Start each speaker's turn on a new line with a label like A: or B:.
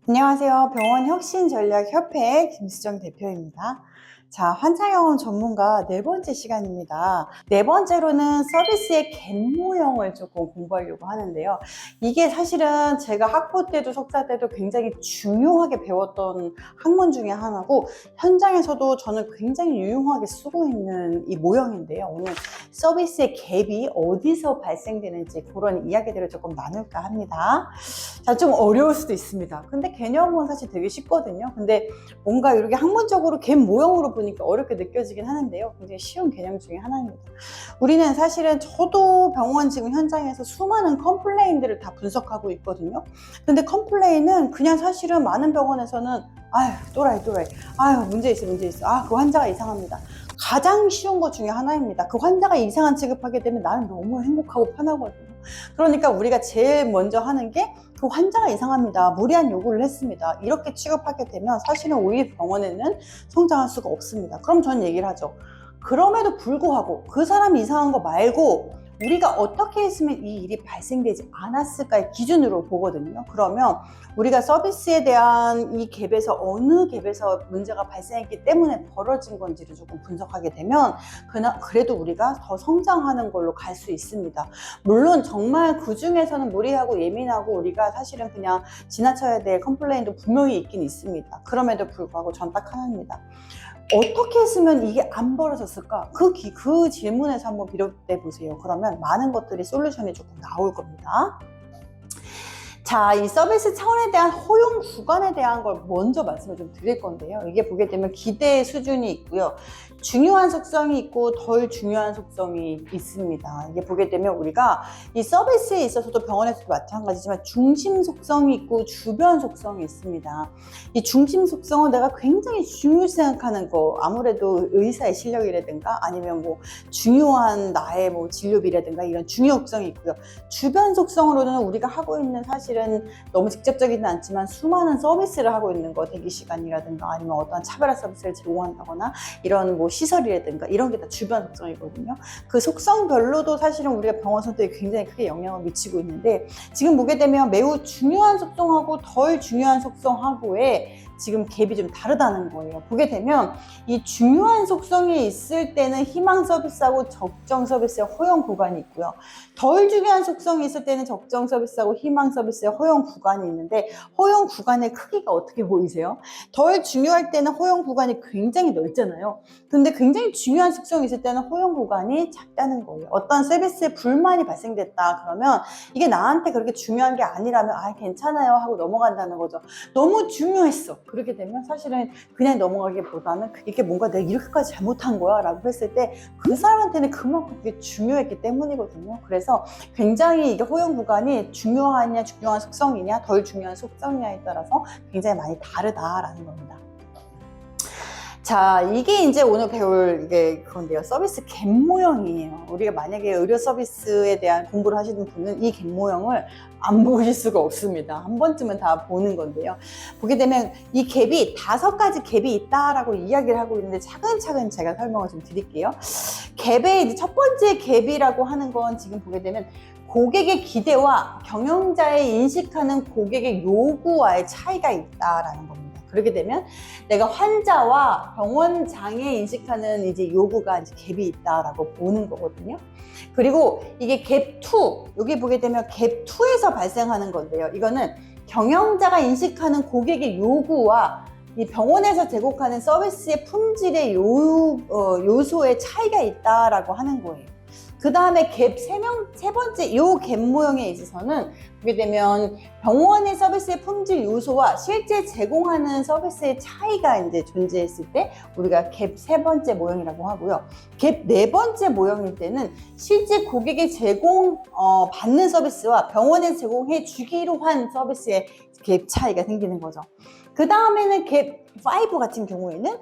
A: 안녕하세요. 병원혁신전략협회 김수정 대표입니다. 자, 환자영혼 전문가 네 번째 시간입니다. 네 번째로는 서비스의 갯 모형을 조금 공부하려고 하는데요. 이게 사실은 제가 학부 때도 석사 때도 굉장히 중요하게 배웠던 학문 중에 하나고, 현장에서도 저는 굉장히 유용하게 쓰고 있는 이 모형인데요. 오늘 서비스의 갭이 어디서 발생되는지 그런 이야기들을 조금 나눌까 합니다. 자, 좀 어려울 수도 있습니다. 근데 개념은 사실 되게 쉽거든요. 근데 뭔가 이렇게 학문적으로 갭 모형으로 보니까 어렵게 느껴지긴 하는데요. 굉장히 쉬운 개념 중에 하나입니다. 우리는 사실은 저도 병원 지금 현장에서 수많은 컴플레인들을 다 분석하고 있거든요. 근데 컴플레인은 그냥 사실은 많은 병원에서는 아유, 또라이. 아유, 문제 있어. 아, 그 환자가 이상합니다. 가장 쉬운 것 중에 하나입니다. 그 환자가 이상한 취급하게 되면 나는 너무 행복하고 편하거든요. 그러니까 우리가 제일 먼저 하는 게 그 환자가 이상합니다. 무리한 요구를 했습니다. 이렇게 취급하게 되면 사실은 우리 병원에는 성장할 수가 없습니다. 그럼 저는 얘기를 하죠. 그럼에도 불구하고 그 사람이 이상한 거 말고 우리가 어떻게 했으면 이 일이 발생되지 않았을까의 기준으로 보거든요. 그러면 우리가 서비스에 대한 이 갭에서 어느 갭에서 문제가 발생했기 때문에 벌어진 건지를 조금 분석하게 되면 그래도 우리가 더 성장하는 걸로 갈 수 있습니다. 물론 정말 그 중에서는 무리하고 예민하고 우리가 사실은 그냥 지나쳐야 될 컴플레인도 분명히 있긴 있습니다. 그럼에도 불구하고 전 딱 하나입니다. 어떻게 했으면 이게 안 벌어졌을까? 그 질문에서 한번 비롯해 보세요. 그러면 많은 것들이 솔루션이 조금 나올 겁니다. 자, 이 서비스 차원에 대한 허용 구간에 대한 걸 먼저 말씀을 좀 드릴 건데요. 이게 보게 되면 기대의 수준이 있고요. 중요한 속성이 있고 덜 중요한 속성이 있습니다. 이게 보게 되면 우리가 이 서비스에 있어서도 병원에서도 마찬가지지만 중심 속성이 있고 주변 속성이 있습니다. 이 중심 속성은 내가 굉장히 중요시 생각하는 거, 아무래도 의사의 실력이라든가 아니면 뭐 중요한 나의 뭐 진료비라든가 이런 중요 속성이 있고요. 주변 속성으로는 우리가 하고 있는 사실은 너무 직접적이진 않지만 수많은 서비스를 하고 있는 거, 대기 시간이라든가 아니면 어떤 차별화 서비스를 제공한다거나 이런 뭐 시설이라든가 이런 게 다 주변 속성이거든요. 그 속성별로도 사실은 우리가 병원 선택에 굉장히 크게 영향을 미치고 있는데, 지금 보게 되면 매우 중요한 속성하고 덜 중요한 속성하고의 지금 갭이 좀 다르다는 거예요. 보게 되면 이 중요한 속성이 있을 때는 희망 서비스하고 적정 서비스의 허용 구간이 있고요. 덜 중요한 속성이 있을 때는 적정 서비스하고 희망 서비스의 허용 구간이 있는데, 허용 구간의 크기가 어떻게 보이세요? 덜 중요할 때는 허용 구간이 굉장히 넓잖아요. 근데 굉장히 중요한 속성이 있을 때는 허용 구간이 작다는 거예요. 어떤 서비스에 불만이 발생됐다 그러면 이게 나한테 그렇게 중요한 게 아니라면 아, 괜찮아요 하고 넘어간다는 거죠. 너무 중요했어. 그렇게 되면 사실은 그냥 넘어가기보다는 이게 뭔가 내가 이렇게까지 잘못한 거야 라고 했을 때 그 사람한테는 그만큼 그게 중요했기 때문이거든요. 그래서 굉장히 이게 허용 구간이 중요한 속성이냐 덜 중요한 속성이냐에 따라서 굉장히 많이 다르다라는 겁니다. 자, 이게 이제 오늘 배울 이게 그건데요. 서비스 갭 모형이에요. 우리가 만약에 의료 서비스에 대한 공부를 하시는 분은 이 갭 모형을 안 보실 수가 없습니다. 한 번쯤은 다 보는 건데요. 보게 되면 이 갭이 5가지 갭이 있다라고 이야기를 하고 있는데 차근차근 제가 설명을 좀 드릴게요. 갭의 이제 첫 번째 갭이라고 하는 건 지금 보게 되면 고객의 기대와 경영자의 인식하는 고객의 요구와의 차이가 있다라는 겁니다. 그렇게 되면 내가 환자와 병원장에 인식하는 이제 요구가 이제 갭이 있다라고 보는 거거든요. 그리고 이게 갭2, 여기 보게 되면 갭2에서 발생하는 건데요. 이거는 경영자가 인식하는 고객의 요구와 이 병원에서 제공하는 서비스의 품질의 요소의 차이가 있다라고 하는 거예요. 그 다음에 세 번째 요 갭 모형에 있어서는 보게 되면 병원의 서비스의 품질 요소와 실제 제공하는 서비스의 차이가 이제 존재했을 때 우리가 갭 세 번째 모형이라고 하고요. 갭 네 번째 모형일 때는 실제 고객이 받는 서비스와 병원에 제공해 주기로 한 서비스의 갭 차이가 생기는 거죠. 그 다음에는 갭 5 같은 경우에는